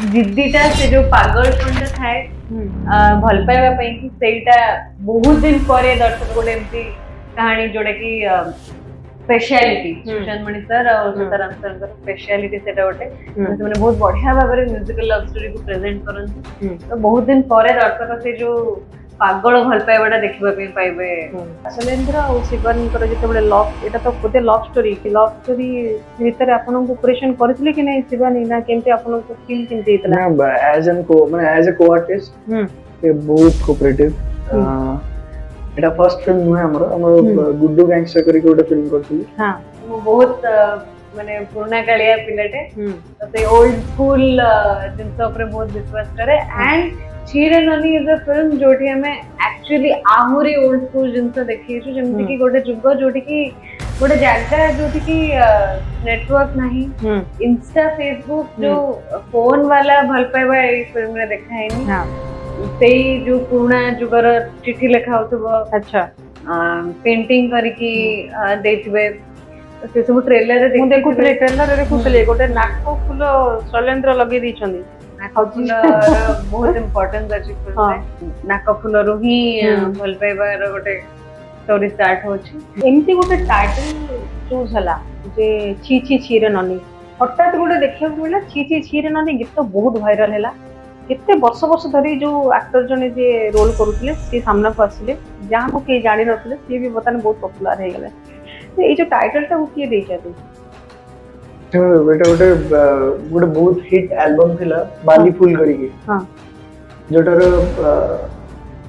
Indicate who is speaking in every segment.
Speaker 1: जिद्दीटा से जो पागलपनटा थाए भल पाइबा पई कि सेटा बहुत दिन परे दर्शक गोटे एमती कहानी जोटा कि स्पेशलिटी सुशांत मणि सर और सीताराम सर स्पेशलिटी सेटा गोटे से बहुत बढ़िया भाव में म्यूजिकल लव स्टोरी को प्रेजेंट करन तो बहुत दिन परे दर्शक से जो पागल भल पाइबाटा देखिबा पे पाइबे
Speaker 2: शैलेंद्र और शिवनकर जिते लव एटा तो गोटे लव स्टोरी भितर आपन को ऑपरेशन करथिले कि नै शिवानी ना केमते आपन को फील केमते हितला
Speaker 3: ना एज एन को माने एज अ को आर्टिस्ट ए बहुत कोऑपरेटिव एटा फर्स्ट फिल्म हुए हमर गुड्डू गैंगस्टर करी गोटे फिल्म करथिली
Speaker 1: हां वो बहुत माने पुराना कालिया पिलाटे तो से ओल्ड स्कूल जिनस ऊपर बहुत विश्वास करे and चीरे Nani is a film जोठी हमें एक्चुअली आहुरी ओल्ड स्कूल जिनस देखि छु जेमति कि गोटे जुग जोठी कि गोटे जागा जोठी कि नेटवर्क नहीं इंस्टा फेसबुक जो फोन वाला भल पाइबा ए फिल्म रे देखाइनी हां सेई जो पुराना जुगर चिट्ठी लिखा होतबो अच्छा पेंटिंग करके देथिबे से सब ट्रेलर रे
Speaker 2: देखुतले ट्रेलर रे देखुतले गोटे नाको फूल शैलेंद्र लगे दैछंदी
Speaker 1: नाक फूल बहुत इंपोर्टेंस अछि फिल्म रे नाक फूल रो ही भल पाइबार गोटे स्टोरी स्टार्ट होछि
Speaker 2: एमती गोटे टाइटल चूज हला जे छी छी छी रे ननी हठात गोटे देखियो मिला छी छी छी रे ननी गीत बहुत वायरल हैला केते वर्ष धरी जो एक्टर जने जे रोल करूथिले से सामना को आसिले जहां को के जानि नथिले से भी बताने बहुत पॉपुलर हे गेले तो ए जो टाइटल टा किए दै छथि
Speaker 3: तो बेटा गोटे बहुत हिट एल्बम थिला बाली फूल करी के हां जोटर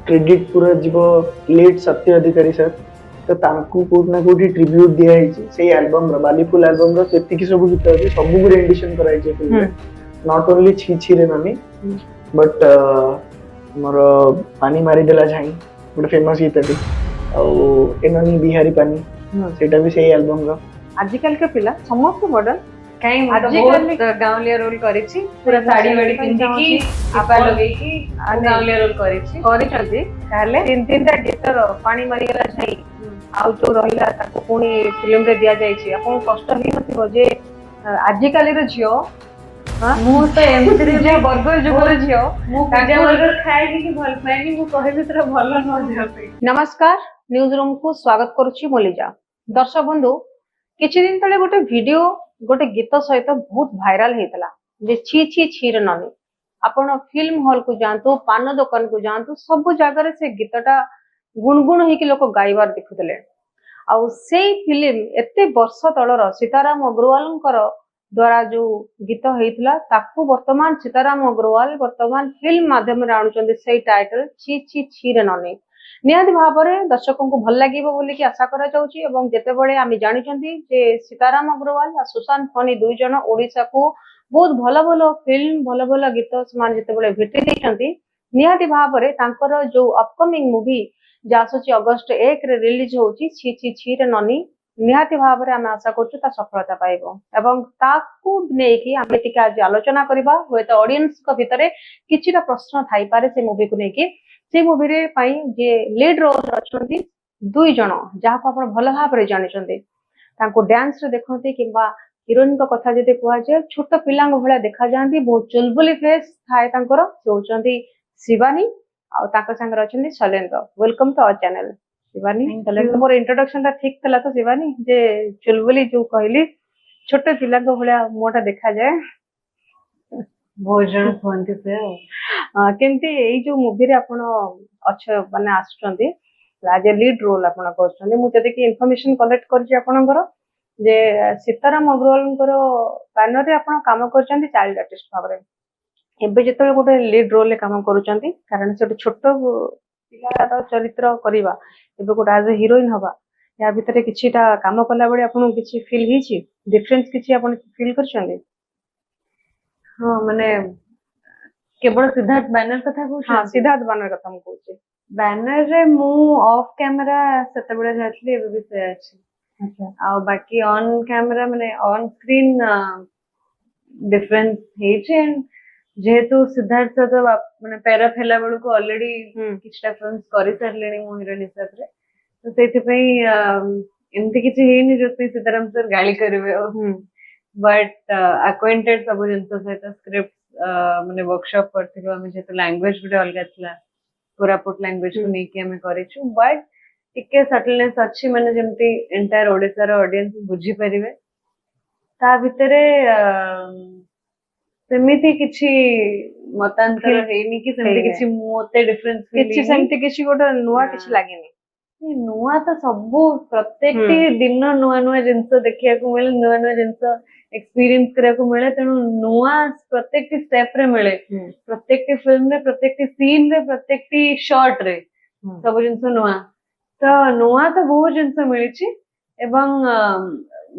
Speaker 3: क्रेडिट पूरा जीव लेट सत्य अधिकारी सर तो तांकू कोट ना कोठी ट्रिब्यूट दिया है से एल्बम रो बाली फूल एल्बम रो सेति की सब गीत अछि सब को एडिशन कराई छै फिल्म नॉट ओनली छी छी रे ननी बट मोर पानी मारी देला झाई गोटे फेमस गीत अछि औ एननी बिहारी पानी सेटा भी सही एल्बम रो
Speaker 2: आजकल के पिला समस्त मॉडल
Speaker 1: काई आजकल गांवलिया रोल करिछि पूरा साड़ी वाड़ी पिंदी की आपा लगेई की गांवलिया रोल करिछि
Speaker 2: ताले तीन ता गीतर पानी मारी गेला झाई आ जो रहिला ताको पुनी फिल्म रे दिया जाई छी आपन कष्ट ही नथिबो जे आजकल रो झियो
Speaker 1: मु तो एमती जे बर्गर जुगर झियो मु काजा बर्गर खाइ कि भल पाइनी मु कहि भितर भल न दिया पे
Speaker 2: नमस्कार न्यूज रूम को स्वागत करूची मोलिजा दर्शक बंधु किछि दिन तले गोटे वीडियो गोटे गीत सहित बहुत वायरल हेतला जे छी छी छी रे ननी आपण फिल्म हॉल को जानतु पान दुकान को जानतु सब जगह से गीतटा गुणगुण हे कि लोक गाइबार देखुतले आ सेई फिल्म एते वर्ष तळर सीताराम अग्रवालंकर द्वारा जो गीत हेतला ताकू वर्तमान सीताराम अग्रवाल वर्तमान फिल्म माध्यम रे आणुचंदी सेई टाइटल छी छी छी रे ननी निहाती भाबरे दर्शकों को भल लागिबो बोली कि आशा करा जाउची एवं जेते बळे आमी जानिचंदी जे सीताराम अग्रवाल आ सुशांत फनी दुई जन ओडिसा को बहुत भलो भलो फिल्म भलो भलो गीत समान जेते बळे भेटी दैचंती निहाती भाबरे तांकर जो अपकमिंग मूवी जासुची अगस्त 1 रे रिलीज होची छी छी छी रे ननी निहाती भाबरे आमे आशा करछु ता सफलता पाइबो एवं ताकू नै कि आमे टिका आज आलोचना करबा होय त ऑडियंस को भितरे किछिटा प्रश्न थाई पारे से मूवी को नै कि से मूवी रे पई जे लीड रोल अछंती दुई जण जहा को आपण भलो भाबरे जानिचंती तांको डांस रे देखंती किबा हीरोइन को कथा जते कुआ जे छोट पिलांग भला देखा जानती बहुत चुलबुली फेस थाए तांकर सोचंती शिवानी आ ताका संग रचंती Shailendra welcome to our channel Shivani Shailendra मोर इंट्रोडक्शन ता ठीक तला तो शिवानी जे चुलबुली जो कहली छोट पिलांग भला मोटा देखा जाए
Speaker 1: भोजन कोनते से
Speaker 2: केमती एई जो मूवी रे आपण अच्छा माने आछुचंती एज ए लीड रोल आपण करछंती मु जते कि इन्फॉर्मेशन कलेक्ट करछि आपणकर जे सीताराम अग्रवालंकर बैनर रे आपण काम करछंती चाइल्ड आर्टिस्ट भाबरे एबे जते गोटे लीड रोल रे काम करूचंती कारण से छोट पिलार चरित्र करबा एबे गोटे एज ए हीरोइन हबा या भितरे किछिटा काम कला बळे आपण किछि फील हिछि डिफरेंस किछि आपण फील करछंती
Speaker 1: हां माने केवल सिद्धार्थ बैनर कथा कहू
Speaker 2: हां सिद्धार्थ बैनर कथा हम कहू
Speaker 1: बैनर रे मु ऑफ कैमरा सते बळे जातली एबे भी से अछि अच्छा आ बाकी ऑन कैमरा माने ऑन स्क्रीन डिफरेंस हे छै जेहेतु सिद्धार्थ तो माने पैरा फेला बळु को ऑलरेडी किछटा फिल्म्स करि सरलेनी मो हीरोइन हिसाब रे तो सेति पई एमति किछि हेनी जोते सीताराम सर गाली करबे बट अक्वाइंटेड सब जिंस सहित स्क्रिप्ट माने वर्कशॉप करथिलु हमें जेतो लैंग्वेज गुटे अलगा थिला कोरापुट लैंग्वेज को नेकी हमें करिछु बट टिके सटलनेस अछि माने जेमती एंटायर ओडिसा रो ऑडियंस बुझी परिवे ता भितरे सेमिति किछि मतांतर हेनी कि सेमिति किछि मोते डिफरेंस
Speaker 2: किछि सेमति किछि गोटे नुआ किछि लागेनी
Speaker 1: नुआ तो सबु प्रत्येक दिन नुआ नुआ जिनस देखिया को मिले नुआ नुआ जिनस एक्सपीरियंस करिया को मिले तेनु नुआ प्रत्येक स्टेप रे मिले प्रत्येक फिल्म रे प्रत्येक सीन रे प्रत्येक शॉट रे सब जिनस नुआ तो बहुत जिनस मिली छि एवं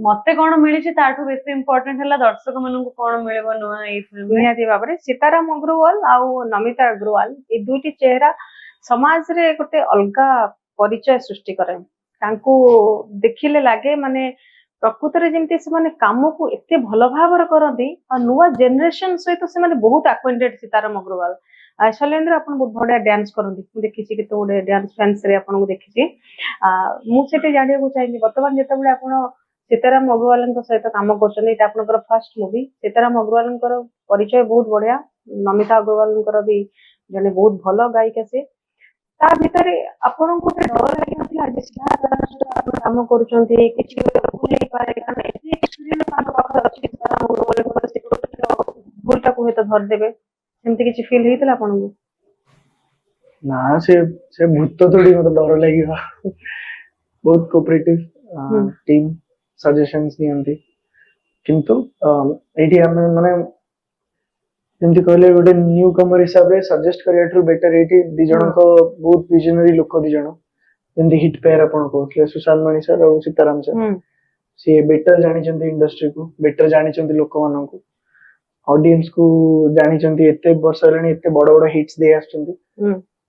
Speaker 1: मते कोन मिली छि ताठू बेसी इंपोर्टेंट हला दर्शक मानन को कोन मिलेबो नुआ ए फिल्म रे
Speaker 2: निहाती बाबरे सीताराम अग्रवाल आउ नमिता अग्रवाल ए दुईटी चेहरा समाज रे गोटे अलगा परिचय सृष्टि करे तांको देखिले लागे माने प्रकृत रे जेमति से माने काम को एते भलो भाबर करंती आ नुवा जनरेशन सहित से माने बहुत अक्वेंटेड सीताराम अग्रवाल शैलेंद्र अपन बहुत बढ़िया डांस करंती मु देखि छि केते गोटे डांस फैंस रे अपन को देखि छि मु सेते जानिया को चाहिए वर्तमान जेते बेले अपन सीताराम अग्रवाल सहित काम करछन एटा आपनकर फर्स्ट मूवी सीताराम अग्रवाल परिचय बहुत बढ़िया नमिता अग्रवाल भी जने बहुत भलो गायिका से ता भितरे आपन को डर लागि नथिला जे सीधा काम करूछंती किछि भूल नै पारे कारण एते एक्सपीरियंस काम पाखर अछि सीताराम अग्रवाल से भूलटा को हेत धर देबे सेमति किछि फील हेतला आपन को
Speaker 3: ना से भूत थोड़ी मतलब डर लागिवा बहुत कोऑपरेटिव टीम सजेशंस नियंती किंतु एठी हम माने जेमती कहले गोटे न्यू कमर हिसाब रे सजेस्ट करिया बेटर एठी दि जण को बहुत विजनरी लोक दि जण जेमती हिट पेयर अपन कहले सुशांत मणि सर और सीताराम सर से बेटर जानि चंती इंडस्ट्री को बेटर जानि चंती लोक मानन को ऑडियंस को जानि चंती एते वर्ष रहनी एते बड़ बड़ हिट्स दे आछंती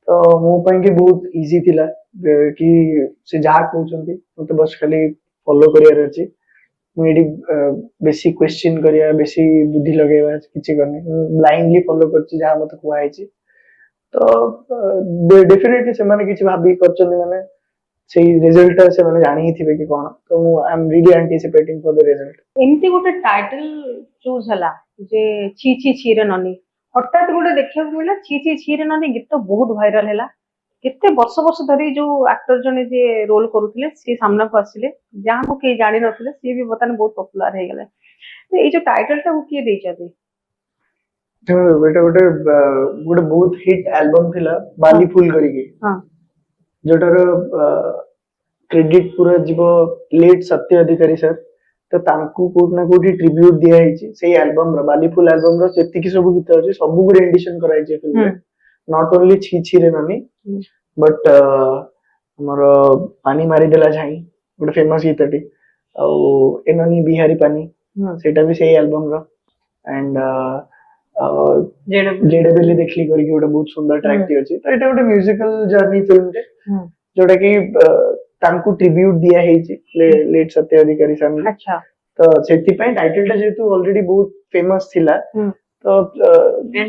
Speaker 3: तो मो पई के बहुत इजी थिला कि से जा कहउचंती मते बस खाली फॉलो करिया अछि मुझे बेसी क्वेश्चन करिया बेसी बुद्धि लगेवा किछि करने ब्लाइंडली फॉलो करछि जहां मते कुआई छी तो डेफिनेटली से माने किछि भाबी करछन माने सेही रिजल्ट से माने जानि ही थिबे कि कोन तो मु I am really anticipating for the result
Speaker 2: एमती गोटे टाइटल चूज हला जे छी छी छीरे ननी हठात गोटे देखिया को मिला छी छी छीरे ननी गीत तो बहुत वायरल हला केते वर्ष धरी जो एक्टर जने जे रोल करूथिले से सामना को आसिले जहां को के जानि नथिले से भी बताने बहुत पॉपुलर हे गेले तो ए जो टाइटल ता को के देइ छथि
Speaker 3: तो बेटा गोटे बहुत हिट एल्बम थिला बाली फूल करी के हां जोटर क्रेडिट पूरा जीवो लेट सत्य अधिकारी सर तो तांकू कोट ना कोठी ट्रिब्यूट दिया हिची सेही एल्बम रो बाली फूल एल्बम रो जेति कि सब गीत अछि सब गुड एडिशन कराइ छै फिल्म में नॉट ओनली छी छी रे ननी बट हमर पानी मारी देला झाई गोटे फेमस गीतटी आ एननी बिहारी पानी सेटा भी सेही एल्बम रो एंड जेडे बेली देखली करी कि गोटे बहुत सुंदर ट्रैक टी अछि तो एटा गोटे म्यूजिकल जर्नी फिल्म टे जोटा कि तांकू ट्रिब्यूट दिया हेछि लेट सत्य अधिकारी सन
Speaker 2: अच्छा
Speaker 3: तो सेति पय टाइटल टा जेतु ऑलरेडी बहुत फेमस थिला तो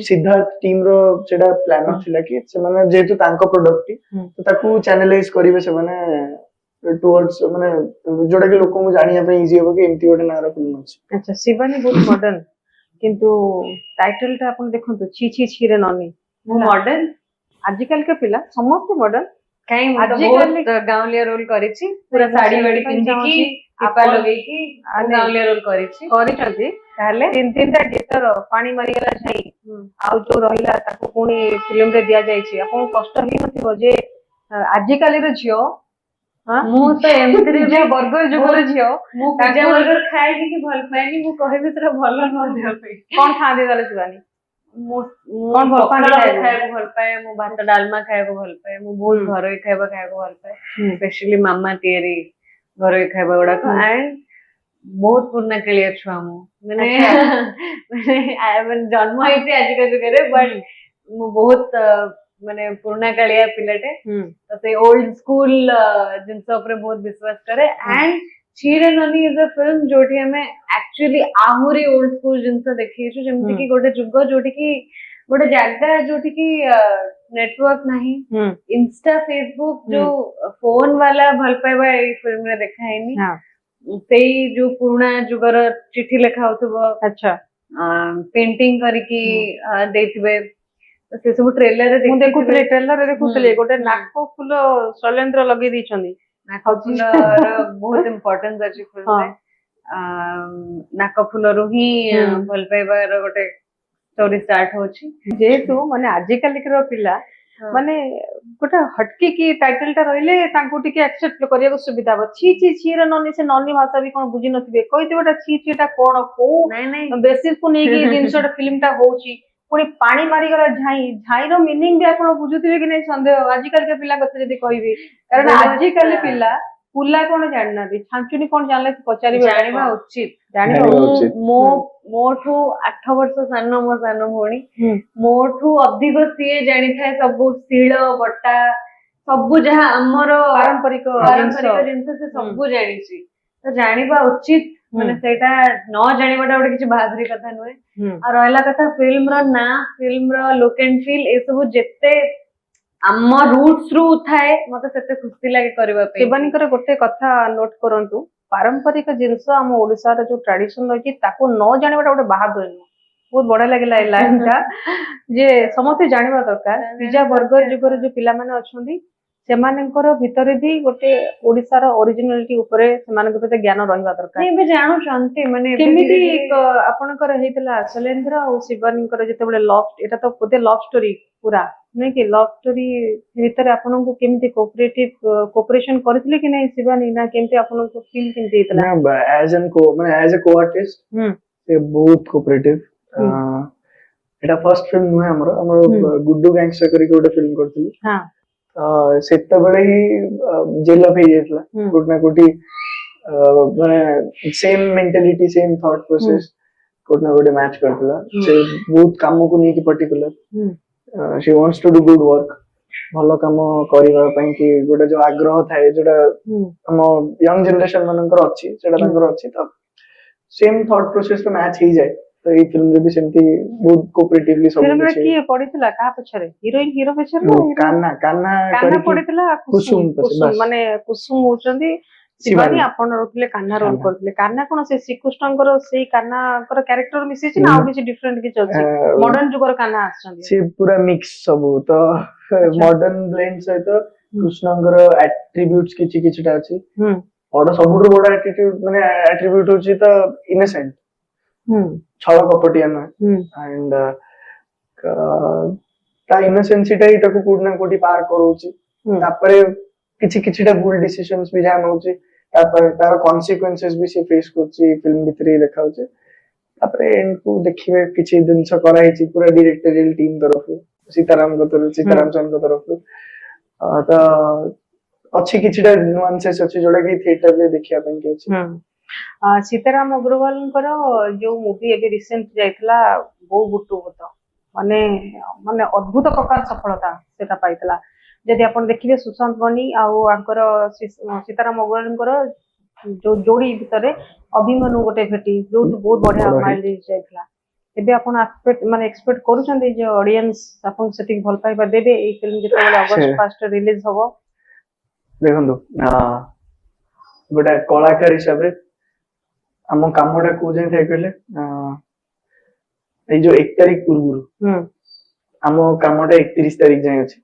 Speaker 3: सिद्धार्थ टीम रो सेडा प्लान थिला कि से माने जेतु तांको प्रोडक्ट तो ताकू चैनलाइज करिवे से माने टुवर्ड्स माने जोटा कि लोक को जानिया पे इजी हो कि एमती गोटे नारा फिल्म अछि
Speaker 2: अच्छा शिवानी बहुत मॉडर्न किंतु टाइटल टा अपन देखंतु छी छी छीरे ननी
Speaker 1: मॉडर्न
Speaker 2: आजकल के पिला समस्त मॉडर्न
Speaker 1: काई बहुत गांवलिया रोल करिछि पूरा साड़ी वाड़ी पिंदी की टिपा लगे की गांवलिया रोल करिछि ताले
Speaker 2: तीन ता गीतर पानी मारी गला छई आ जो रहिला ताको कोनी फिल्म रे दिया जाय छी अपन कष्ट ही नथिबो जे आजकल रे झियो हां
Speaker 1: मु तो एमती रे
Speaker 2: जे बर्गर जुगर झियो
Speaker 1: मु पिज्जा बर्गर खाए कि भल पाएनी मु कहबे तोरा भल न देबे
Speaker 2: कोन खा दे दले शिवानी
Speaker 1: कोन भल खाए को भल पाए मु भात डालमा खाए को भल पाए मु बहुत घरोई खाएबा खाए को भल पाए स्पेशली मामा तेरी घरोई खाएबा गुडा को एंड बहुत पुराना क्लियर छुआ मु माने आई एम जन्म होइते आज के जुगरे बट मु बहुत माने पुराना कालिया पिलाटे तो से ओल्ड स्कूल जिनस ऊपर बहुत विश्वास करे and छीरे Nani is a film जोठी हमें एक्चुअली आहुरी ओल्ड स्कूल जिनस देखि छु जेमति कि गोटे जुग जोठी कि गोटे जागा जोठी कि नेटवर्क नाही इंस्टा फेसबुक जो फोन वाला भल पाइबा ए फिल्म रे देखाइनी सेही जो पुराना जुगर चिट्ठी लेखा होतबो
Speaker 2: अच्छा
Speaker 1: पेंटिंग करके देथिबे तो से सब ट्रेलर रे
Speaker 2: ମୁଁ ଦେଖୁଥିଲି ଟ୍ରେଲର ରେ ଦେଖୁଥିଲି ଗୋଟେ
Speaker 1: ହୁଁ।
Speaker 2: ନାକ ଫୁଲ ଶୈଲେନ୍ଦ୍ର ଲଗେଇ ଦେଇଛନ୍ତି।
Speaker 1: नाक फुलर बहुत इम्पोर्टेंस अछि फिल्म रे नाक फुलरु ही
Speaker 2: हम्म।
Speaker 1: भल पाइबार गोटे स्टोरी स्टार्ट होछि
Speaker 2: ଯେହେତୁ ମାନେ ଆଜିକାଲିର ପିଲା ମାନେ ଗୋଟେ ହଟକି କି ଟାଇଟଲ ଟା ରହିଲେ ତାଙ୍କୁ ଟିକେ ଆକ୍ସେପ୍ଟ କରିବାକୁ ସୁବିଧା ହବ। ଛି ଛି ଛି ର ନନି ସେ ନନି ଭାଷା ବି କଣ ବୁଝି ନଥିବେ କହିଥିବେ ଏଟା ଛି ଛି ଟା କଣ କୋଉ
Speaker 1: ନାଇଁ ନାଇଁ
Speaker 2: ବେସିସ୍ କୁ ନେଇକି ଜିନିଷଟା ଫିଲ୍ମ ଟା ହଉଛି ପୁଣି ପାଣି ମାରିଗଲା ଝାଇଁ ଝାଇର ମିନିଂ ବି ଆପଣ ବୁଝୁଥିବେ କି ନାଇଁ ସନ୍ଦେହ ଆଜିକାଲିକା ପିଲା କଥା ଯଦି କହିବି କାରଣ
Speaker 1: ବହୁତ,
Speaker 2: ଆଜିକାଲି ପିଲା ପୁଲା କଣ ଜାଣିନାହାନ୍ତି ଛାଞ୍ଚୁଣି କଣ ଜାଣିଲେ ପଚାରିବେ
Speaker 1: ଜାଣିବା ଉଚିତ
Speaker 2: ଜାଣିବା
Speaker 3: ଜାଣିବା
Speaker 2: ଉଚିତ।
Speaker 3: ଉଚିତ।
Speaker 1: ମୋ ମୋଠୁ 8 ବର୍ଷ ସାନ ମୋ ସାନ ଭଉଣୀ
Speaker 2: ହୁଁ।
Speaker 1: ମୋଠୁ ଅଧିକ ସିଏ ଜାଣିଥାଏ ସବୁ ଶିଳ ବଟା ସବୁ ଯାହା ଆମର
Speaker 2: ପାରମ୍ପରିକ
Speaker 1: ଜିନିଷ ସେ ସବୁ ଜାଣିଛି ତ ଜାଣିବା ଉଚିତ ମାନେ ସେଇଟା ନ ଜାଣିବାଟା ଗୋଟେ କିଛି ବାହାଦୁରୀ କଥା ନୁହେଁ ଆଉ ରହିଲା କଥା ଫିଲ୍ମ ର ନା ଫିଲ୍ମ ର ଲୁକ୍ ଆଣ୍ଡ ଫିଲ୍ ଏସବୁ ଯେତେ ଆମ ରୁଟ୍ସ ରୁ ଥାଏ ମତେ ସେତେ ଖୁସି ଲାଗେ କରିବା ପାଇଁ
Speaker 2: ଶିବାନୀଙ୍କର ଗୋଟେ କଥା ନୋଟ କରନ୍ତୁ ପାରମ୍ପରିକ ଜିନିଷ ଆମ ଓଡିଶାର ଯୋଉ ଟ୍ରାଡିସନ ରହିଛି ତାକୁ ନ ଜାଣିବାଟା ଗୋଟେ ବାହାଦୁରୀ ନୁହଁ। ବହୁତ ବଢିଆ ଲାଗିଲା ଏଇ ଲାଇନ ଟା ଯେ ସମସ୍ତେ ଜାଣିବା ଦରକାର ପିଜା ବର୍ଗର ଯୁଗରେ ଯୋଉ ପିଲାମାନେ ଅଛନ୍ତି ସେମାନଙ୍କର ଭିତରେ ବି ଗୋଟେ ଓଡିଶାର ଓରିଜିନାଲିଟି ଉପରେ ସେମାନଙ୍କ ଭିତରେ ଜ୍ଞାନ ରହିବା ଦରକାର।
Speaker 1: ଏବେ ଜାଣୁଛନ୍ତି ମାନେ ଏବେ
Speaker 2: କେମିତି
Speaker 1: ଧୀରେ ଧୀରେ
Speaker 2: ଆପଣଙ୍କର ହେଇଥିଲା ଶୈଲେନ୍ଦ୍ର ଆଉ ଶିବାନୀଙ୍କର ଯେତେବେଳେ ଲଭ ଏଇଟା ତ ବୋଧେ ଲଭ ଷ୍ଟୋରି ପୁରା ନାଇଁ କି ଲଭ ଷ୍ଟୋରି ଭିତରେ ଆପଣଙ୍କୁ କେମିତି କୋପରେସନ କରିଥିଲେ କି ନାଇଁ ଶିବାନୀ ନା କେମିତି ଆପଣଙ୍କୁ ଫିଲ୍ କେମିତି ହେଇଥିଲା?
Speaker 3: ନା as a co-artist ସେ ବହୁତ କୋପରେଟିଭ ଏଟା ଫର୍ଷ୍ଟ ଫିଲ୍ମ ନୁହେଁ ଆମର ଗୁଡୁ ଗ୍ୟାଙ୍ଗଷ୍ଟର କରିକି ଗୋଟେ ଫିଲ୍ମ କରିଥିଲି ସେତେବେଳେ ହିଁ ଜେଲ ଅଫ୍ ହେଇଯାଇଥିଲା କୋଉଠି ନା କୋଉଠି ମାନେ same mentality same thought process କୋଉଠି ନା କୋଉଠି ମ୍ୟାଚ୍ କରିଥିଲା ସେ ବହୁତ କାମକୁ ନେଇକି particular she wants to do good work ଭଲ କାମ କରିବା ପାଇଁ କି ଗୋଟେ ଯୋଉ ଆଗ୍ରହ ଥାଏ ଯୋଉଟା ଆମ ୟଙ୍ଗ ଜେନେରେସନ ମାନଙ୍କର ଅଛି ସେଟା ତାଙ୍କର ଅଛି ତ ସେମ୍ ଥଟ୍ ପ୍ରୋସେସ ରେ ମ୍ୟାଚ୍ ହେଇଯାଏ ତ ଏଇ ଫିଲ୍ମରେ ବି ସେମିତି ବହୁତ କୋପରେଟିଭଲି ସବୁ
Speaker 2: ଫିଲ୍ମରେ
Speaker 3: କିଛି
Speaker 2: କିଏ ପଡିଥିଲା କାହା ପଛରେ ହିରୋଇନ ହିରୋ ପଛରେ ନା heroine?
Speaker 3: କାନ୍ନା କାନ୍ନା
Speaker 2: କାହ୍ନା ପଡିଥିଲା
Speaker 3: କୁସୁମ
Speaker 2: କୁସୁମ
Speaker 3: ପଛରେ, ବାସ୍।
Speaker 2: ମାନେ କୁସୁମ ହଉଛନ୍ତି ଶିବାନୀ
Speaker 3: ଶିବାନୀ।
Speaker 2: ଆପଣ ରହୁଥିଲେ କାହ୍ନା ରୋଲ
Speaker 3: କାହ୍ନା।
Speaker 2: କରୁଥିଲେ କାହ୍ନା କଣ ସେ ଶ୍ରୀକୃଷ୍ଣଙ୍କର ସେଇ କାହ୍ନାଙ୍କର କ୍ୟାରେକ୍ଟର ମିଶିଛି ନା ଆଉ କିଛି ଡିଫରେଣ୍ଟ କିଛି ଅଛି ମଡର୍ନ ଯୁଗର କାହ୍ନା ଆସିଛନ୍ତି?
Speaker 3: ସେ ପୁରା ମିକ୍ସ ସବୁ ତ ମଡର୍ନ ବ୍ଲେଣ୍ଡ ସହିତ କୃଷ୍ଣଙ୍କର ଆଟ୍ରିବ୍ୟୁଟ୍ସ କିଛି କିଛିଟା ଅଛି ସବୁଠୁ ବଡ ମାନେ ଆଟ୍ରିବ୍ୟୁଟ ହଉଛି ତ ଇନୋସେଣ୍ଟ ଛଳ କପଟିଆ ନୁହେଁ ଆଣ୍ଡ ତା ଇନୋସେନ୍ସିଟା ହିଁ ତାକୁ କୋଉଠି ନା କୋଉଠି ପାର କରଉଛି ତାପରେ କିଛି କିଛିଟା ଭୁଲ ଡିସିସନ୍ସ ବି ଯାହା ନଉଛି ତାପରେ ତାର କନସିକ୍ୱେନ୍ସେସ୍ ବି ସେ ଫେସ୍ କରୁଛି ଫିଲ୍ମ ଭିତରେ ହିଁ ଦେଖାଉଛି ତାପରେ ଏଣ୍ଡକୁ ଦେଖିବେ କିଛି ଜିନିଷ କରାହେଇଛି ପୁରା ଡିରେକ୍ଟୋରିଆଲ ଟିମ୍ ତରଫରୁ ସୀତାରାମ ସାରଙ୍କ ତରଫରୁ ତ ଅଛି କିଛିଟା ନୁଆନ୍ସେସ୍ ଅଛି ଯୋଉଟା କି ଥିଏଟରରେ ଦେଖିବା ପାଇଁ କି ଅଛି
Speaker 2: ସୀତାରାମ ଅଗ୍ରୱାଲଙ୍କର ଯୋଉ ମୁଭି ଏବେ ରିସେଣ୍ଟ ଯାଇଥିଲା ବୋଉ ବୁଟୁ ଭୂତ ମାନେ ମାନେ ଅଦ୍ଭୁତ ପ୍ରକାର ସଫଳତା ସେଟା ପାଇଥିଲା ଯଦି ଆପଣ ଦେଖିବେ ସୁଶାନ୍ତ ବନି ଆଉ ଆଙ୍କର ସୀତାରାମ ଅଗ୍ରୱାଲଙ୍କର ଯୋଉ ଯୋଡି ଭିତରେ ଅଭିମନ୍ୟୁ ଗୋଟେ ଭେଟି ଯୋଉ ବହୁତ ବଢିଆ ମାଇଲେଜ ଯାଇଥିଲା ଏବେ ଆପଣ ଏକ୍ସପେକ୍ଟ କରୁଛନ୍ତି ଯେ ଅଡିଏନ୍ସ ଆପଣଙ୍କୁ ସେତିକି ଭଲ ପାଇବା ଦେବେ ଏଇ ଫିଲ୍ମ ଯେତେବେଳେ ଅଗଷ୍ଟ 1 ରିଲିଜ ହବ?
Speaker 3: ଦେଖନ୍ତୁ ଗୋଟେ କଳାକାର ହିସାବରେ ଆମ କାମଟା କୋଉ ଯାଏଁ ଥାଏ କହିଲେ ଏଇ ଯୋଉ 1 ତାରିଖ ପୂର୍ବରୁ ଆମ କାମଟା 31 ତାରିଖ ଯାଏଁ ଅଛି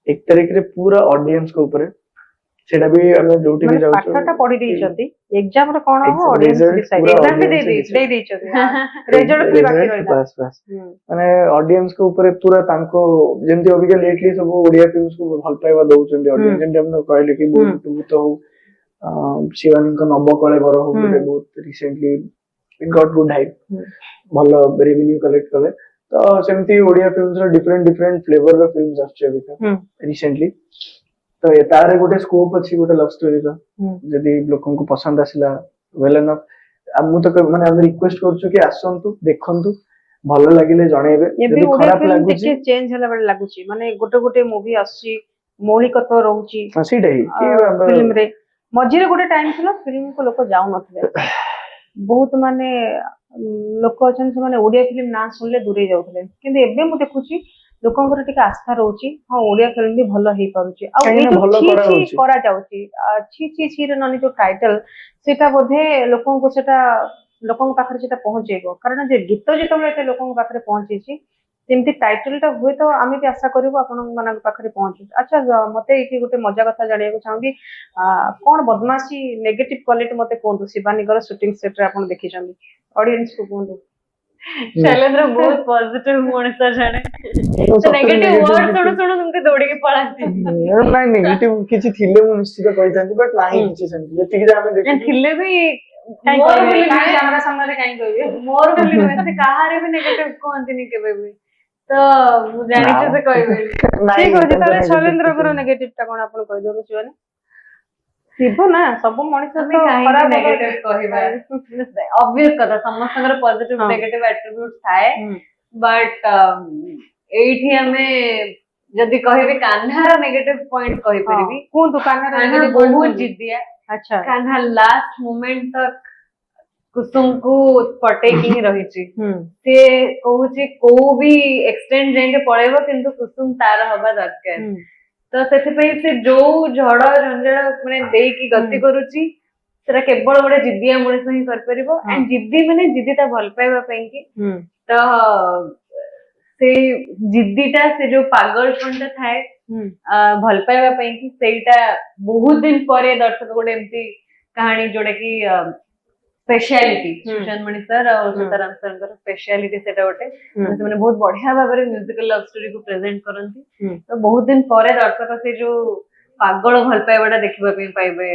Speaker 3: 1 ତାରିଖରେ ପୁରା ଅଡିଏନ୍ସଙ୍କ ଉପରେ ସେଟା ବି ଆମେ ଯୋଉଠି ବି ଯାଉଛୁ
Speaker 2: ପାଠଟା ପଢି ଦେଇଛନ୍ତି ଏକ୍ସାମ ରେ କଣ ହବ ଅଡିଏନ୍ସ ଡିସାଇଡ୍ ଏକ୍ସାମ ବି ଦେଇ ଦେଇଛନ୍ତି ରେଜଲ୍ଟ ଖାଲି ବାକି ରହିଲା
Speaker 3: ମାନେ ଅଡିଏନ୍ସଙ୍କ ଉପରେ ପୁରା ତାଙ୍କୁ ଯେମିତି ଅବିକା ଲେଟଲି ସବୁ ଓଡିଆ ଫିଲ୍ମକୁ ଭଲ ପାଇବା ଦଉଛନ୍ତି ଅଡିଏନ୍ସ ଯେମିତି ଆପଣ କହିଲେ କି ଭୂତ ହଉ ଶିବାନୀଙ୍କ ନବକଳେବର ହଉ ଗୋଟେ ବହୁତ ରିସେଣ୍ଟଲି ଗଟ୍ ଗୁଡ୍ ହାଇପ୍ ଭଲ ରେଭିନ୍ୟୁ କଲେକ୍ଟ କଲେ ତ ସେମିତି ଓଡିଆ ଫିଲ୍ମର ଡିଫରେଣ୍ଟ ଫ୍ଲେଭରର ଫିଲ୍ମ ଆସୁଛି ଅବିକା ରିସେଣ୍ଟଲି ତ ତାର ଗୋଟେ ସ୍କୋପ ଅଛି ଗୋଟେ ଲଭ ଷ୍ଟୋରିର ଯଦି ଲୋକଙ୍କୁ ପସନ୍ଦ ଆସିଲା ୱେଲ୍ ଏନଫ୍ ମୁଁ ତ ମାନେ ଆମେ ରିକ୍ୱେଷ୍ଟ କରୁଛୁ କି ଆସନ୍ତୁ ଦେଖନ୍ତୁ ଭଲ ଲାଗିଲେ ଜଣେଇବେ
Speaker 2: ଏବେ ଓଡିଆ ଫିଲ୍ମ ଟିକେ ଚେଞ୍ଜ ହେଲା ଭଳି ଲାଗୁଛି ମାନେ ଗୋଟେ ମୁଭି ଆସୁଛି ମୌଳିକତ୍ୱ ରହୁଛି
Speaker 3: ସେଇଟା ହିଁ
Speaker 2: ଫିଲ୍ମରେ ମଝିରେ ଗୋଟେ ଟାଇମ ଥିଲା ଫିଲ୍ମକୁ ଲୋକ ଯାଉନଥିଲେ ବହୁତ ମାନେ ଲୋକ ଅଛନ୍ତି ସେମାନେ ଓଡିଆ ଫିଲ୍ମ ନାଁ ଶୁଣିଲେ ଦୂରେଇ ଯାଉଥିଲେ କିନ୍ତୁ ଏବେ ମୁଁ ଦେଖୁଛି ଲୋକଙ୍କର ଟିକେ ଆସ୍ଥା ରହୁଛି ହଁ ଓଡିଆ ଫିଲ୍ମ ବି ଭଲ ହେଇପାରୁଛି ଆଉ ଏଇ ଯୋଉ କରାଯାଉଛି ଛି ଛି ଛି ର ନନି ଯୋଉ ଟାଇଟଲ ସେଟା ବୋଧେ ଲୋକଙ୍କୁ ସେଟା ଲୋକଙ୍କ ପାଖରେ ସେଟା ପହଞ୍ଚେଇବ କାରଣ ଯେ ଗୀତ ଯେତେବେଳେ ଏତେ ଲୋକଙ୍କ ପାଖରେ ପହଞ୍ଚିଛି ସେମିତି ଟାଇଟଲ ଟା ହୁଏତ ଆମେ ବି ଆଶା କରିବୁ ଆପଣଙ୍କ ମାନଙ୍କ ପାଖରେ ପହଞ୍ଚୁ। ଆଚ୍ଛା ମତେ ଏଇଠି ଗୋଟେ ମଜା କଥା ଜାଣିବାକୁ ଚାହୁଁବି କଣ ବଦମାସି ନେଗେଟିଭ କ୍ୱାଲିଟି ମତେ କୁହନ୍ତୁ ଶିବାନୀଙ୍କର ସୁଟିଂ ସେଟ ରେ ଆପଣ ଦେଖିଛନ୍ତି ଅଡିଏନ୍ସ କୁ କୁହନ୍ତୁ।
Speaker 1: शैलेंद्र बहुत पॉजिटिव मଣିଷ ଜଣେ ନେଗେଟିଭ ୱାର୍ଡ ଶୁଣୁ ଶୁଣୁ ଏମିତି ଦୌଡ଼ିକି ପଳାନ୍ତି।
Speaker 3: ନାଇଁ ନେଗେଟିଭ କିଛି ଥିଲେ ମୁଁ ନିଶ୍ଚିତ କହିଥାନ୍ତି ବଟ୍ ନାହିଁ କିଛି ସେମିତି ଯେତିକି ଯେ ଆମେ ଦେଖିଛୁ
Speaker 1: ଥିଲେ ବି
Speaker 2: କ୍ୟାମେରା ସାମ୍ନାରେ କାହିଁ କହିବେ
Speaker 1: ମୋର ବୋଲି ନୁହେଁ ସେ କାହାରେ ବି ନେଗେଟିଭ କୁହନ୍ତିନି କେବେ ବି ତ ମୁଁ ଜାଣିଛି ସେ କହିବେନି।
Speaker 2: ଠିକ ଅଛି ତାହେଲେ ଶୈଲେନ୍ଦ୍ରଙ୍କର ନେଗେଟିଭ ଟା କଣ ଆପଣ କହିଦିଅନ୍ତୁ ଶିବାନୀ। ଥିବ ନା ସବୁ ମଣିଷ
Speaker 1: ଆମେ କାହିଁକି ନେଗେଟିଭ କହିବା ଅବଭିୟସ କଥା ସମସ୍ତଙ୍କର ପଜିଟିଭ ନେଗେଟିଭ ଆଟ୍ରିବ୍ୟୁଟ ଥାଏ ବଟ୍ ଏଇଠି ଆମେ ଯଦି କହିବି କାହ୍ନାର ନେଗେଟିଭ ପଏଣ୍ଟ କହିପାରିବି।
Speaker 2: କୁହନ୍ତୁ କାହ୍ନାର
Speaker 1: ବହୁତ ଜିଦିଆ।
Speaker 2: ଆଚ୍ଛା
Speaker 1: କାହ୍ନା ଲାଷ୍ଟ ମୋମେଣ୍ଟ ତକ କୁସୁମକୁ ପଟେଇକି ହିଁ ରହିଛି। ସେ କହୁଛି କୋଉ ବି ଏକ୍ସଟେଣ୍ଡ ଯାଇକି ପଳେଇବ କିନ୍ତୁ କୁସୁମ ତାର ହବା ଦରକାର। ତ ସେଥିପାଇଁ ସେ ଯୋଉ ଝଡ ଝଞ୍ଜଳ ମାନେ ଦେଇକି ଗତି କରୁଛି ସେଟା କେବଳ ଗୋଟେ ଜିଦିଆ ମଣିଷ ହିଁ କରିପାରିବ। ଆଣ୍ଡ ଜିଦି ମାନେ ଜିଦି ତା ଭଲ ପାଇବା ପାଇଁ କି ତ ସେ ଜିଦିଟା ସେ ଯୋଉ ପାଗଳପଣଟା ଥାଏ ଭଲ ପାଇବା ପାଇଁ କି ସେଇଟା ବହୁତ ଦିନ ପରେ ଦର୍ଶକ ଗୋଟେ ଏମିତି କାହାଣୀ ଯୋଉଟା କି ସ୍ପେଶାଲିଟି ସୁଶାନ୍ତ ମଣି ସାର୍ ଆଉ ସୀତାରାମ ସାର୍ଙ୍କର ସ୍ପେଶାଲିଟି ସେଟା ଗୋଟେ ସେମାନେ ବହୁତ ବଢିଆ ଭାବରେ ମ୍ୟୁଜିକାଲ ଲଭ ଷ୍ଟୋରି କୁ ପ୍ରେଜେଣ୍ଟ କରନ୍ତି। ତ ବହୁତ ଦିନ ପରେ ଦର୍ଶକ ସେ ଯୋଉ ପାଗଳ ଭଲ ପାଇବାଟା ଦେଖିବା ପାଇଁ ପାଇବେ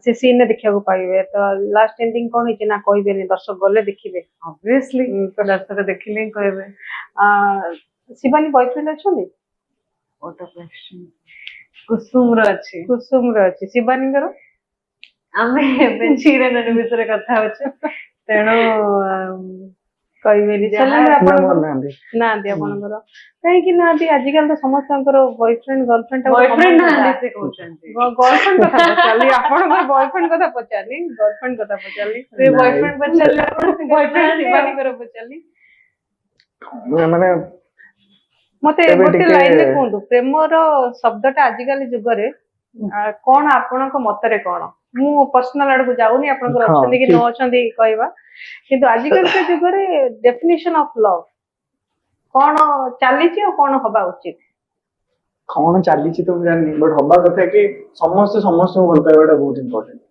Speaker 2: ସେ ସିନ୍ ରେ ଦେଖିବାକୁ ପାଇବେ। ତ ଲାଷ୍ଟ ଏଣ୍ଡିଂ କଣ ହେଇଛି ନା କହିବେନି ଦର୍ଶକ ଗଲେ ଦେଖିବେ
Speaker 1: ଅବଭିୟସଲି ଦର୍ଶକ ଦେଖିଲେ ହିଁ କହିବେ।
Speaker 2: ଶିବାନୀ ବୟଫ୍ରେଣ୍ଡ ଅଛନ୍ତି?
Speaker 1: କୁସୁମର ଅଛି।
Speaker 2: କୁସୁମର ଅଛି ଶିବାନୀଙ୍କର?
Speaker 1: ଆମେ ଏବେ ଚିରନନୀ ବିଷୟରେ କଥା ହଉଛୁ ତେଣୁ
Speaker 2: କହିବେନି ନାହାନ୍ତି ଆପଣଙ୍କର କାହିଁକି ନାହାନ୍ତି? ଆଜିକାଲି ତ ସମସ୍ତଙ୍କର ବୟଫ୍ରେଣ୍ଡ ଗର୍ଲଫ୍ରେଣ୍ଡ
Speaker 1: ବୟଫ୍ରେଣ୍ଡ ନାହାନ୍ତି ସେ କହୁଛନ୍ତି।
Speaker 2: ଗର୍ଲଫ୍ରେଣ୍ଡ କଥା ପଚାରିଲି ଆପଣଙ୍କର ବୟଫ୍ରେଣ୍ଡ କଥା ପଚାରିଲି ଗର୍ଲଫ୍ରେଣ୍ଡ କଥା ପଚାରିଲି
Speaker 1: ସେ ବୟଫ୍ରେଣ୍ଡ ପଚାରିଲେ ଆପଣ
Speaker 2: ବୟଫ୍ରେଣ୍ଡ ଶିବାନୀଙ୍କର ପଚାରିଲି।
Speaker 3: ମାନେ
Speaker 2: ମତେ ଗୋଟେ ଲାଇନରେ କୁହନ୍ତୁ ପ୍ରେମର ଶବ୍ଦଟା ଆଜିକାଲି ଯୁଗରେ କଣ ଆପଣଙ୍କ ମତରେ କଣ? ମୁଁ ପର୍ସନାଲ ଆଡକୁ ଯାଉନି ଆପଣଙ୍କର ଅଛନ୍ତି କି ନ ଅଛନ୍ତି କହିବା କିନ୍ତୁ ଆଜିକାଲିକା ଯୁଗରେ ଡେଫିନେସନ ଅଫ ଲଭ କଣ ଚାଲିଛି ଆଉ କଣ ହବା ଉଚିତ?
Speaker 3: କଣ ଚାଲିଛି ତ ମୁଁ ଜାଣିନି ବଟ୍ ହବା କଥା କି ସମସ୍ତେ ସମସ୍ତଙ୍କୁ ଭଲ ପାଇବାଟା ବହୁତ ଇମ୍ପୋର୍ଟାଣ୍ଟ।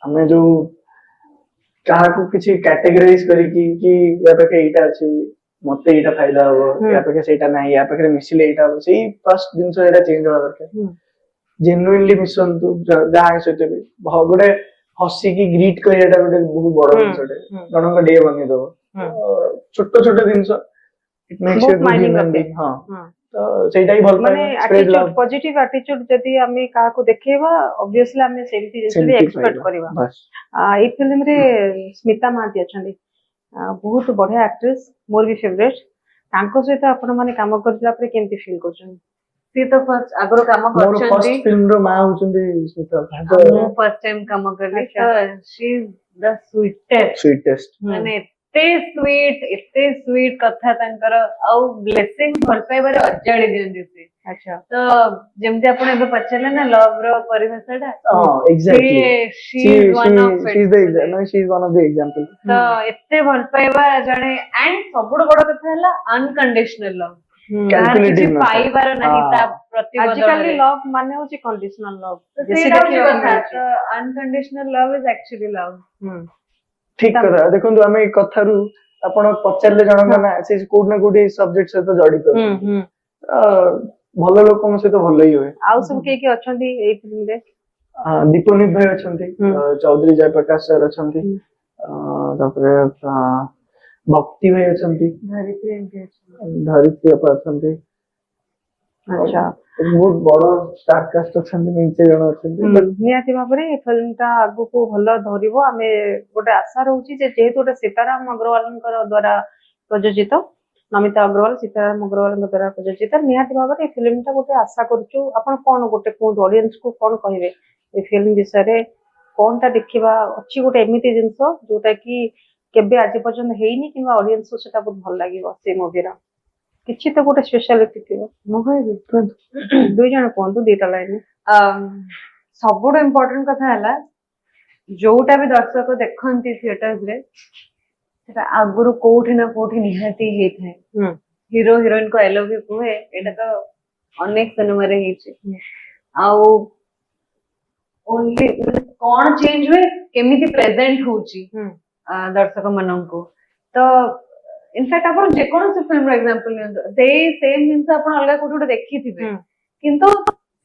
Speaker 3: ଆମେ ଯୋଉ କାହାକୁ କିଛି କ୍ୟାଟେଗରାଇଜ କରିକି କି ୟା ପାଖେ ଏଇଟା ଅଛି ମତେ ଏଇଟା ଫାଇଦା ହବ ୟା ପାଖେ ସେଇଟା ନାହିଁ ୟା ପାଖରେ ମିଶିଲେ ଏଇଟା ହବ ସେଇ ଫାର୍ଷ୍ଟ ଜିନିଷ ଏଇଟା ଚେଞ୍ଜ ହବା ଦରକାର। ଜେନୁଇନଲି ମିଶନ୍ତୁ ଯାହା ସହିତ ବି ଗୋଟେ ହସିକି ଗ୍ରିଟ୍ କରିବାଟା ଗୋଟେ ବହୁତ ବଡ ଜିନିଷଟେ ଜଣଙ୍କ ଡେ ବନେଇଦବ। ଛୋଟ ଛୋଟ ଜିନିଷ it makes you good human being. ହଁ ତ ସେଇଟା ହିଁ ଭଲ
Speaker 2: ମାନେ ଆଟିଟ୍ୟୁଡ ପଜିଟିଭ ଆଟିଟ୍ୟୁଡ ଯଦି ଆମେ କାହାକୁ ଦେଖେଇବା ଅବଭିୟସଲି ଆମେ ସେମିତି ଜିନିଷ ଏକ୍ସପେକ୍ଟ କରିବା। ଏଇ ଫିଲ୍ମରେ ସ୍ମିତା ମହାନ୍ତି ଅଛନ୍ତି ବହୁତ ବଢିଆ ଆକ୍ଟ୍ରେସ ମୋର ବି ଫେଭରେଟ। ତାଙ୍କ ସହିତ ଆପଣ ମାନେ କାମ କରିଲା ପରେ କେମିତି ଫିଲ୍ କରୁଛନ୍ତି?
Speaker 1: ସିଏ ତ ଫାର୍ଷ୍ଟ ଆଗରୁ କାମ କରିଛନ୍ତି।
Speaker 3: ଫାର୍ଷ୍ଟ ଫିଲ୍ମର ମା ହଉଛନ୍ତି ସ୍ମିତା।
Speaker 1: ମୁଁ ଫାର୍ଷ୍ଟ ଟାଇମ କାମ କଲି ତ शी इज द ସ୍ୱିଟେଷ୍ଟ ମାନେ ଏତେ ସ୍ୱିଟ କଥା ତାଙ୍କର ଆଉ ବ୍ଲେସିଂ ଭଲ ପାଇବାରେ ଅଜାଡ଼ି ଦିଅନ୍ତି ସେ। ଆଚ୍ଛା ତ ଯେମିତି ଆପଣ ଏବେ ପଚାରିଲେ ନା ଲଭ ର ପରିଭାଷାଟା ତ ଏତେ ଭଲ ପାଇବା ଜଣେ ଆଣ୍ଡ ସବୁଠୁ ବଡ କଥା ହେଲା ଅନକଣ୍ଡିସନାଲ ଲଭ। କିଛି ପାଇବାର ନାହିଁ ତା ପ୍ରତି
Speaker 2: ଆଜିକାଲି ଲଭ ମାନେ ହଉଛି କଣ୍ଡିସନାଲ ଲଭ।
Speaker 1: ସେଇଟା ହଉଛି କଥା ତ ଅନକଣ୍ଡିସନାଲ ଲଭ ଇଜ ଆକ୍ଚୁଆଲି ଲଭ।
Speaker 3: ଠିକ କଥା ଦେଖନ୍ତୁ ଆମେ ଏଇ କଥାରୁ ଆପଣ ପଚାରିଲେ ଜଣଙ୍କ ନା ସେ କୋଉଠି ନା କୋଉଠି ସବଜେକ୍ଟ ସହିତ ଜଡିତ ଭଲ ଲୋକଙ୍କ ସହିତ ଭଲ ହିଁ ହୁଏ।
Speaker 2: ଆଉ ସବୁ କିଏ କିଏ ଅଛନ୍ତି ଏଇ ଫିଲ୍ମରେ?
Speaker 3: ଦୀପନିତ ଭାଇ ଅଛନ୍ତି, ଚୌଧୁରୀ ଜୟପ୍ରକାଶ ସାର୍ ଅଛନ୍ତି, ତାପରେ ଭକ୍ତି ଭାଇ ଅଛନ୍ତି, ଧରିତ୍ରୀ ଅପା ଅଛନ୍ତି।
Speaker 2: ଆଚ୍ଛା
Speaker 3: ବହୁତ ବଡ ଷ୍ଟାରକାଷ୍ଟ ଅଛନ୍ତି ମେଞ୍ଚେ ଜଣ ଅଛନ୍ତି।
Speaker 2: ନିହାତି ଭାବରେ ଏ ଫିଲ୍ମ ଟା ଆଗକୁ ଭଲ ଧରିବ ଆମେ ଗୋଟେ ଆଶା ରହୁଛି ଯେ ଯେହେତୁ ଗୋଟେ ସୀତାରାମ ଅଗ୍ରୱାଲଙ୍କ ଦ୍ଵାରା ପ୍ରଯୋଜିତ ନମିତା ଅଗ୍ରୱାଲ ସୀତାରାମ ଅଗ୍ରୱାଲଙ୍କ ଦ୍ଵାରା ପ୍ରଯୋଜିତ ନିହାତି ଭାବରେ ଏ ଫିଲ୍ମ ଟା ଗୋଟେ ଆଶା କରୁଛୁ। ଆପଣ କଣ ଗୋଟେ କୁହନ୍ତୁ ଅଡିଏନ୍ସ କୁ କଣ କହିବେ ଏ ଫିଲ୍ମ ବିଷୟରେ? କଣଟା ଦେଖିବା ଅଛି ଗୋଟେ ଏମିତି ଜିନିଷ ଯୋଉଟା କି କେବେ ଆଜି ପର୍ଯ୍ୟନ୍ତ ହେଇନି କିମ୍ବା ଅଡିଏନ୍ସ କୁ ସେଟା ବହୁତ ଭଲ ଲାଗିବ ସେ ମୁଭିର କିଛି ତ ଗୋଟେ ସ୍ପେଶାଲିଟି ଥିବ। ମୁଁ କହିବି ଦୁଇ ଜଣ କୁହନ୍ତୁ ଦିଟା ଲାଇନ।
Speaker 1: ସବୁଠୁ ଇମ୍ପୋର୍ଟାଣ୍ଟ କଥା ହେଲା जोटा भी दर्शक देखती थिएटर्स रे सेटा आगुरु कोठी ना कोठी निहाती हे थे हीरो हीरोइन को आई लव यू कुहे एटा तो अनेक सिनेमा रे हिची आउ ओनली कौन चेंज हुए केमिति प्रेजेंट होची दर्शक माननको तो इनफैक्ट आपण जेकोन से फिल्म एग्जांपल नियंतो से सेम जिंस आपण अलगा कोठी गोटे देखिथिबे किंतु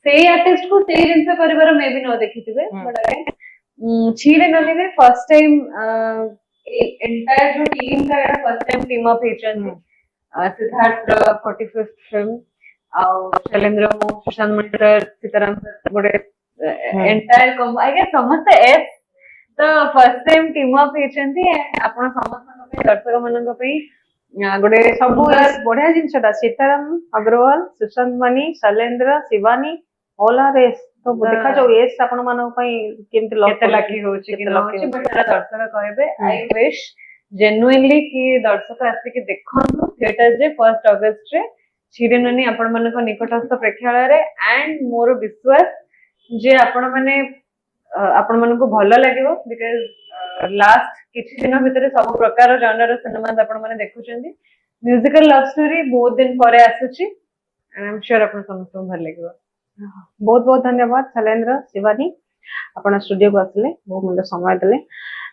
Speaker 1: सेई आर्टिस्ट को सेई जिंस परिवार मे भी न देखिथिबे बट छीरे नली में फर्स्ट टाइम एंटायर जो टीम का फर्स्ट टाइम टीम अप हेचन सिद्धार्थ 45th फिल्म और शैलेंद्र मो सुशांत मणिकर सीताराम सर गोटे एंटायर कॉम्बो आई गेस समस्त एस तो फर्स्ट टाइम टीम अप हेचंती आपण समस्त पे दर्शक मानन पे गोटे
Speaker 2: सब बढ़िया जिनसटा सीताराम अग्रवाल सुशांत मणि शैलेंद्र शिवानी ऑल आर एस तो देखा जाओ एस आपण मानन पई केमते
Speaker 1: केते लाकी होची कि नहोची बट दर्शक कहबे आई विश जेन्युइनली कि दर्शक आसी कि देखन थिएटर जे 1 अगस्त रे छिरेननी आपण मानक निकटस्थ प्रेक्षालय रे एंड मोर विश्वास जे आपण माने आपण मानक भलो लागिवो बिकॉज़ लास्ट किछि दिन भितरे सब प्रकार जॉनर सिनेमा आपण माने देखुचंदी म्यूजिकल लव स्टोरी बहुत दिन परे आसुची एंड आई एम श्योर आपण समस्त भल लागिवो
Speaker 2: बहुत बहुत धन्यवाद शैलेंद्र शिवानी आपण स्टूडियो को आसले बहुत मूल्य समय देले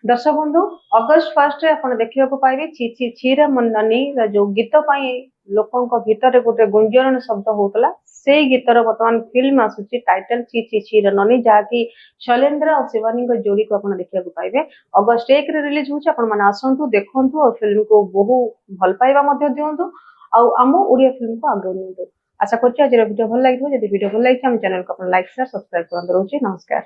Speaker 2: दर्शक बंधु अगस्त 1 रे आपण देखिबा को पाइबे ची ची छीरा मननी जो गीत पई लोकन को भीतर गोटे गुंजन शब्द होतला से गीतर वर्तमान फिल्म आसुची टाइटल ची ची छीरा ननी जा कि शैलेंद्र और शिवानी को जोड़ी को आपण देखिबा को पाइबे अगस्त 1 रे रिलीज होची आपण मन आसंतु देखंतु और फिल्म को बहु भल पाइबा मध्ये दियंतु आ हम ओडिया फिल्म को आगे नियंतु आशा करछि आज वीडियो भल लागिथो यदि वीडियो भल लागि हम चैनल को अपन लाइक शेयर सब्सक्राइब करन रहउची नमस्कार।